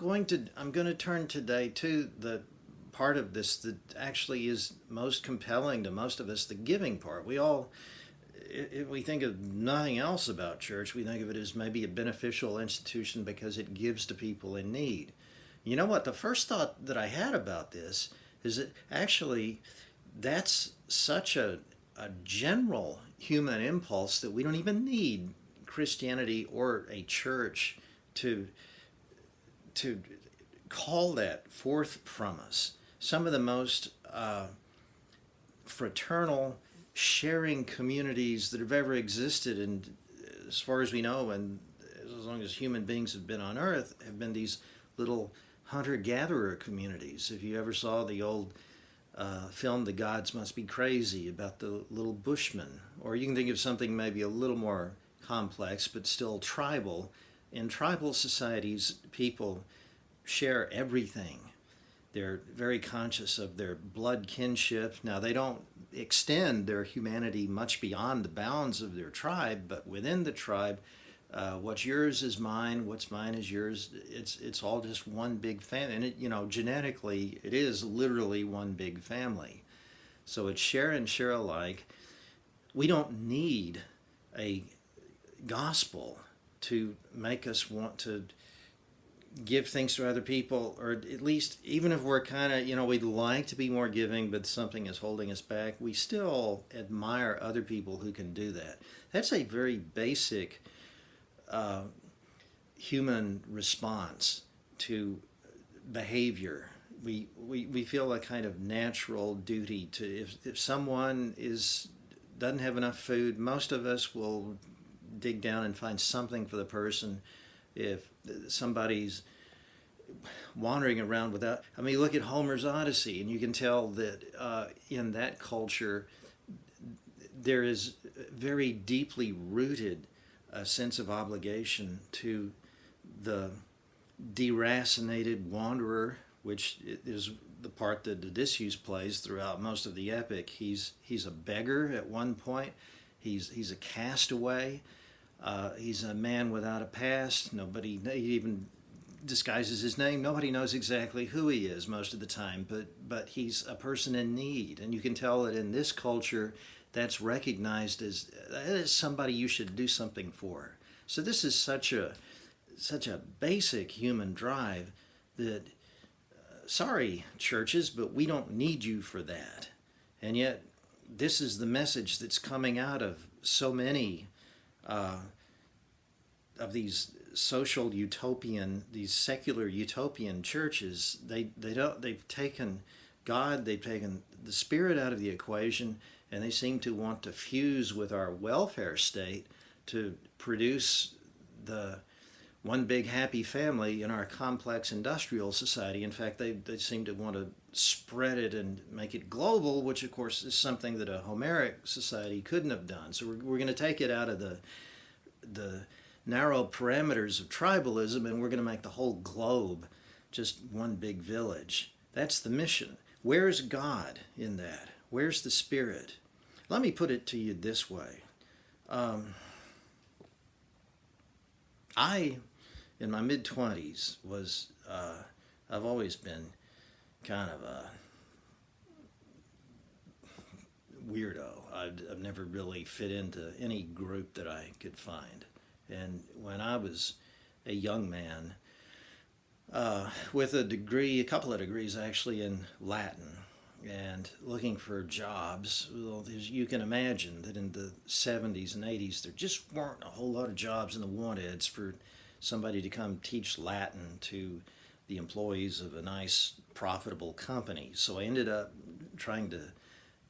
I'm going to turn today to the part of this that actually is most compelling to most of us, the giving part. If we think of nothing else about church, we think of it as maybe a beneficial institution because it gives to people in need. You know what? The first thought that I had about this is that actually that's such a general human impulse that we don't even need Christianity or a church to to call that forth from us. Some of the most fraternal, sharing communities that have ever existed, and as far as we know, and as long as human beings have been on Earth, have been these little hunter-gatherer communities. If you ever saw the old film "The Gods Must Be Crazy" about the little Bushmen, or you can think of something maybe a little more complex but still tribal. In tribal societies, people share everything. They're very conscious of their blood kinship. Now, they don't extend their humanity much beyond the bounds of their tribe, but within the tribe, what's yours is mine, what's mine is yours. It's all just one big family. And genetically, it is literally one big family. So it's share and share alike. We don't need a gospel to make us want to give things to other people, or at least, even if we're kind of, we'd like to be more giving, but something is holding us back, we still admire other people who can do that. That's a very basic human response to behavior. We feel a kind of natural duty to, if someone doesn't have enough food, most of us will dig down and find something for the person. If somebody's wandering around without, look at Homer's Odyssey, and you can tell that in that culture there is very deeply rooted a sense of obligation to the deracinated wanderer, which is the part that Odysseus plays throughout most of the epic. He's a beggar at one point. He's a castaway. He's a man without a past. He even disguises his name. Nobody knows exactly who he is most of the time, but he's a person in need. And you can tell that in this culture, that's recognized as somebody you should do something for. So this is such a basic human drive that, sorry, churches, but we don't need you for that. And yet, this is the message that's coming out of so many of these social utopian, these secular utopian churches. They've taken God, they've taken the Spirit out of the equation, and they seem to want to fuse with our welfare state to produce the one big happy family in our complex industrial society. In fact, they seem to want to spread it and make it global, which of course is something that a Homeric society couldn't have done. So we're going to take it out of the narrow parameters of tribalism, and we're going to make the whole globe just one big village. That's the mission. Where's God in that? Where's the Spirit? Let me put it to you this way. I, in my mid-20s, I've always been kind of a weirdo. I've never really fit into any group that I could find. And when I was a young man, with a couple of degrees actually in Latin, and looking for jobs, well, as you can imagine that in the 70s and 80s, there just weren't a whole lot of jobs in the want-ads for somebody to come teach Latin to the employees of a nice, profitable company. So I ended up trying to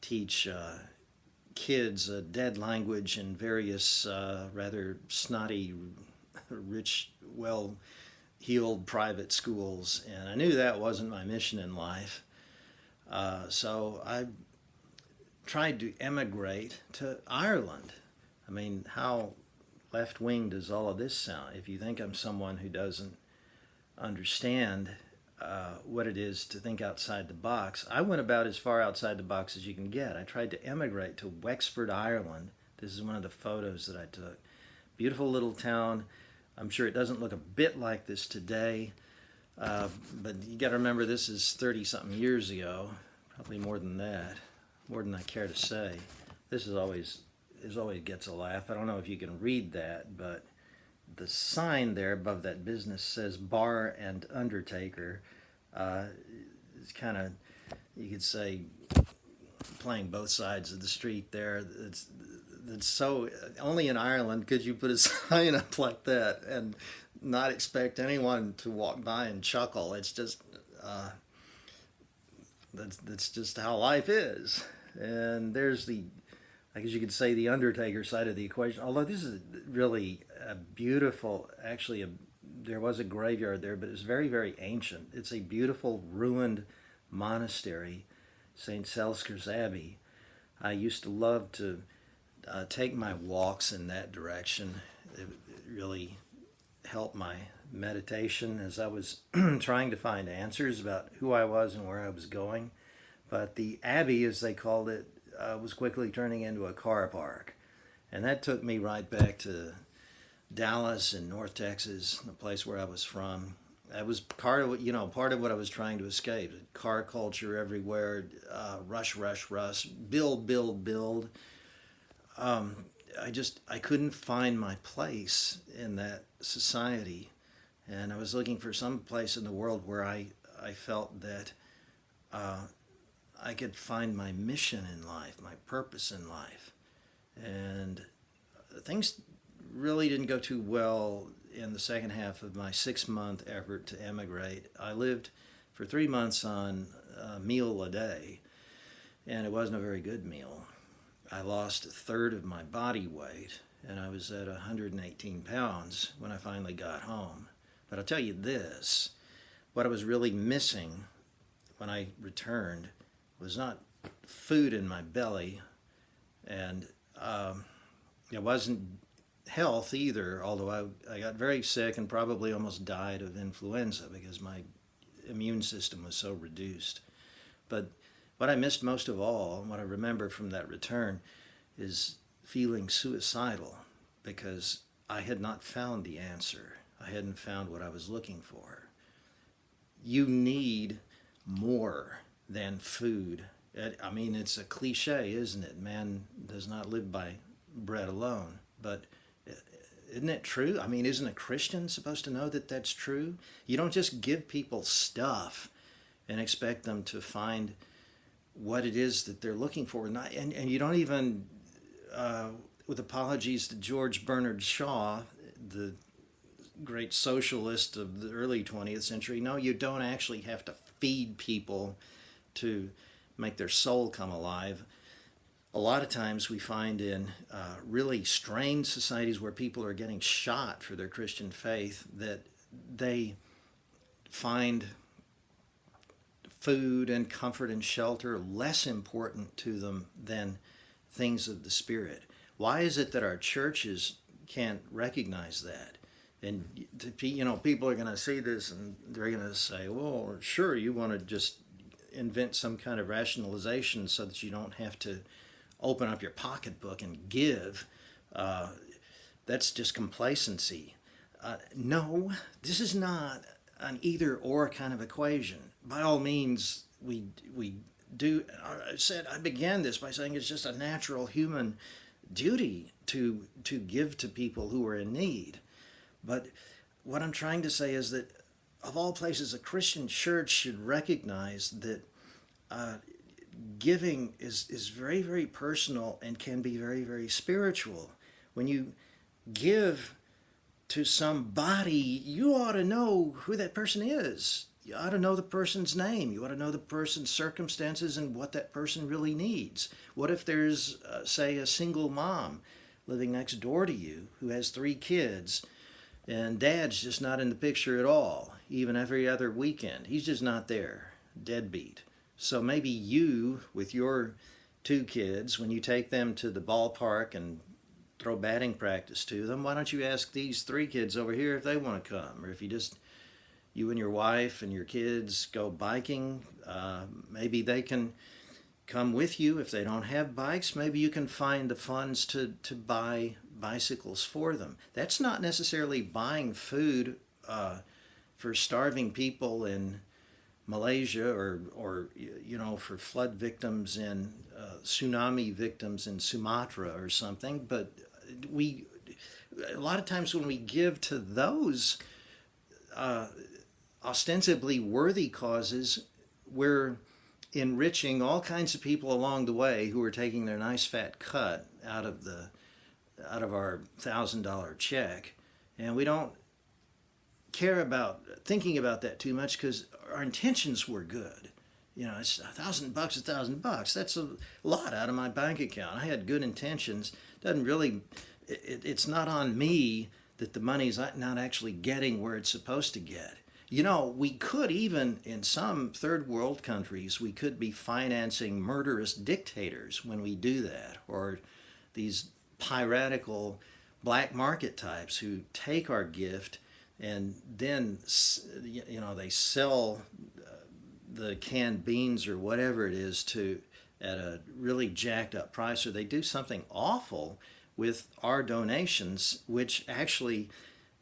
teach kids a dead language in various rather snotty, rich, well-heeled private schools. And I knew that wasn't my mission in life. So I tried to emigrate to Ireland. How left-wing does all of this sound? If you think I'm someone who doesn't understand what it is to think outside the box, I went about as far outside the box as you can get. I tried to emigrate to Wexford, Ireland. This is one of the photos that I took. Beautiful little town. I'm sure it doesn't look a bit like this today. But you got to remember, this is 30-something years ago, probably more than that, more than I care to say. This always gets a laugh. I don't know if you can read that, but the sign there above that business says Bar and Undertaker. It's kind of, you could say, playing both sides of the street there. It's so, only in Ireland could you put a sign up like that and not expect anyone to walk by and chuckle. It's just that's just how life is. And there's the, I guess you could say, the Undertaker side of the equation. Although this is really a beautiful, actually, there was a graveyard there, but it's very, very ancient. It's a beautiful ruined monastery, St. Selskir's Abbey. I used to love to take my walks in that direction. It really helped my meditation as I was trying to find answers about who I was and where I was going. But the Abbey, as they called it, was quickly turning into a car park. And that took me right back to Dallas in North Texas, the place where I was from. That was part of what I was trying to escape. Car culture everywhere, rush, rush, rush, build, build, build. I couldn't find my place in that society, and I was looking for some place in the world where I felt that I could find my mission in life, my purpose in life. And things really didn't go too well in the second half of my 6-month effort to emigrate. I lived for 3 months on a meal a day, and it wasn't a very good meal. I lost a third of my body weight, and I was at 118 pounds when I finally got home. But I'll tell you this, what I was really missing when I returned was not food in my belly, and it wasn't health either, although I got very sick and probably almost died of influenza because my immune system was so reduced. But what I missed most of all, and what I remember from that return, is feeling suicidal because I had not found the answer. I hadn't found what I was looking for. You need more than food. I mean, it's a cliche, isn't it? Man does not live by bread alone. But isn't it true? I mean, isn't a Christian supposed to know that that's true? You don't just give people stuff and expect them to find what it is that they're looking for. And you don't even, with apologies to George Bernard Shaw, the great socialist of the early 20th century, no, you don't actually have to feed people to make their soul come alive. A lot of times we find in really strained societies where people are getting shot for their Christian faith that they find food and comfort and shelter less important to them than things of the Spirit. Why is it that our churches can't recognize that? And people are going to see this and they're going to say, well, sure, you want to just invent some kind of rationalization so that you don't have to open up your pocketbook and give. That's just complacency. No, this is not an either or kind of equation. By all means, we do. I began this by saying it's just a natural human duty to give to people who are in need. But what I'm trying to say is that of all places, a Christian church should recognize that giving is very, very personal and can be very, very spiritual. When you give to somebody, you ought to know who that person is. You ought to know the person's name. You ought to know the person's circumstances and what that person really needs. What if there's, say, a single mom living next door to you who has 3 kids, and dad's just not in the picture at all, even every other weekend? He's just not there, deadbeat. So maybe you, with your 2 kids, when you take them to the ballpark and throw batting practice to them, why don't you ask these 3 kids over here if they want to come? Or if you and your wife and your kids go biking, maybe they can come with you. If they don't have bikes, maybe you can find the funds to buy bicycles for them. That's not necessarily buying food for starving people in Malaysia, or for flood victims and tsunami victims in Sumatra or something. But we, a lot of times when we give to those ostensibly worthy causes, we're enriching all kinds of people along the way who are taking their nice fat cut out of our $1,000 check, and we don't care about thinking about that too much because our intentions were good. It's $1,000, $1,000. That's a lot out of my bank account. I had good intentions. Doesn't really. It's not on me that the money's not actually getting where it's supposed to get. We could, even in some third world countries, we could be financing murderous dictators when we do that, or these piratical black market types who take our gift and then they sell the canned beans or whatever it is at a really jacked up price, or they do something awful with our donations, which actually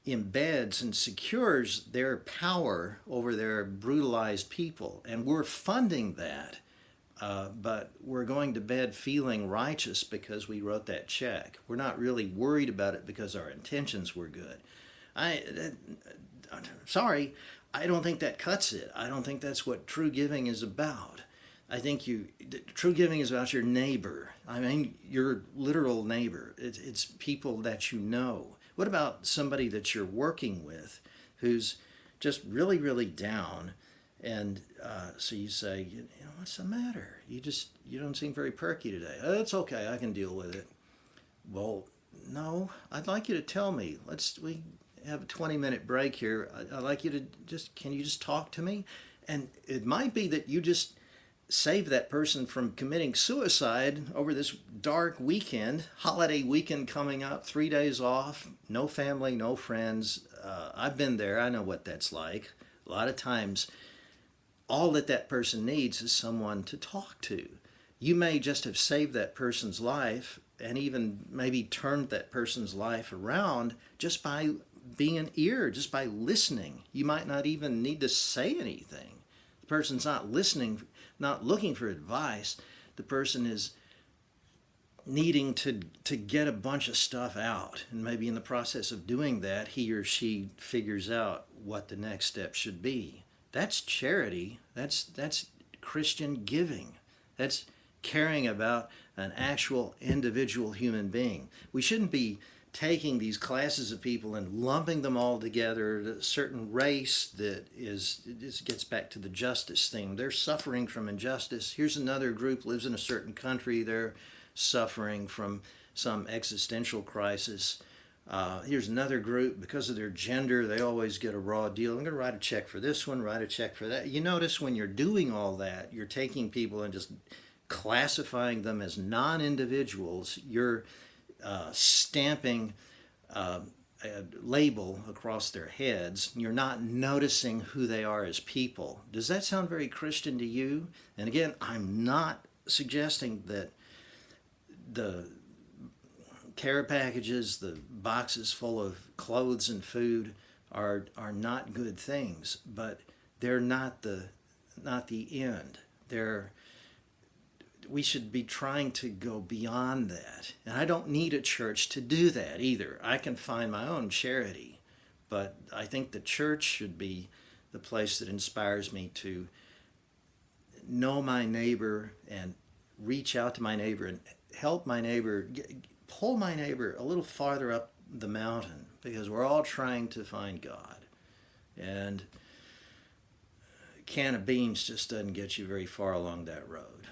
embeds and secures their power over their brutalized people. And we're funding that, but we're going to bed feeling righteous because we wrote that check. We're not really worried about it because our intentions were good. Sorry, I don't think that cuts it. I don't think that's what true giving is about. I think true giving is about your neighbor. I mean, your literal neighbor. It's people that you know. What about somebody that you're working with who's just really, really down? And so you say, what's the matter? You don't seem very perky today. Oh, it's okay. I can deal with it. Well, no, I'd like you to tell me. We have a 20-minute break here. I'd like you to can you just talk to me? And it might be that you just save that person from committing suicide over this dark weekend, holiday weekend coming up, 3 days off, no family, no friends. I've been there. I know what that's like. A lot of times, all that person needs is someone to talk to. You may just have saved that person's life and even maybe turned that person's life around just by being an ear, just by listening. You might not even need to say anything. The person's not listening, not looking for advice. The person is needing to get a bunch of stuff out. And maybe in the process of doing that, he or she figures out what the next step should be. That's charity. That's Christian giving. That's caring about an actual individual human being. We shouldn't be taking these classes of people and lumping them all together to a certain race that this gets back to the justice thing. They're suffering from injustice. Here's another group lives in a certain country. They're suffering from some existential crisis. Here's another group, because of their gender, they always get a raw deal. I'm going to write a check for this one, write a check for that. You notice when you're doing all that, you're taking people and just classifying them as non-individuals. You're stamping a label across their heads. You're not noticing who they are as people. Does that sound very Christian to you? And again, I'm not suggesting that the care packages, the boxes full of clothes and food are not good things, but they're not the end. We should be trying to go beyond that. And I don't need a church to do that either. I can find my own charity. But I think the church should be the place that inspires me to know my neighbor and reach out to my neighbor and help my neighbor, pull my neighbor a little farther up the mountain, because we're all trying to find God. And a can of beans just doesn't get you very far along that road.